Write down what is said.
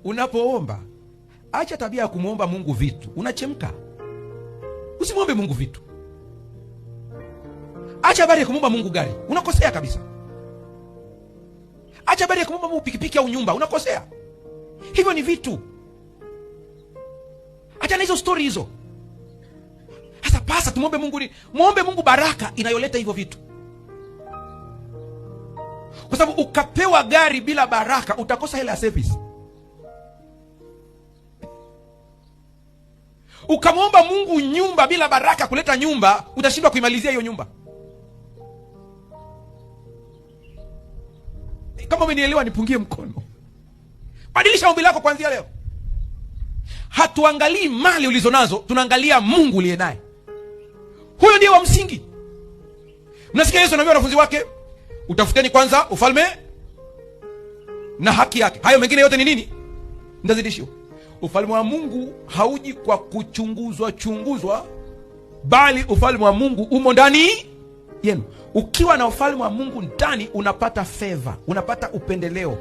Unapoomba, acha tabia ya kumuomba Mungu vitu. Unachemka. Usimwombe Mungu vitu. Acha habari ya kumuomba Mungu gari. Unakosea kabisa. Acha habari ya kumuomba Mungu pikipiki au nyumba. Unakosea. Hivyo ni vitu. Acha na hizo story hizo. Sasa pasa tumuombe Mungu ni. Muombe Mungu baraka inayoleta hivyo vitu. Kwa sababu ukapewa gari bila baraka utakosa hela ya service. Ukamwomba Mungu nyumba bila baraka kuleta nyumba, utashindwa kuimalizia hiyo nyumba. Kama umenielewa nipungie mkono. Badilisha ombi lako kuanzia leo. Hatuangalii mali ulizonazo, tunaangalia Mungu uliye naye. Huyo ndiye wa msingi. Mnasikia Yesu anaambia wanafunzi wake, utafuteni kwanza ufalme na haki yake. Hayo mengine yote ni nini? Ndazidishiwa. Ufalme wa Mungu hauji kwa kuchunguzwa, bali ufalme wa Mungu umo ndani yenu. Ukiwa na ufalme wa Mungu ndani, unapata favor, unapata upendeleo.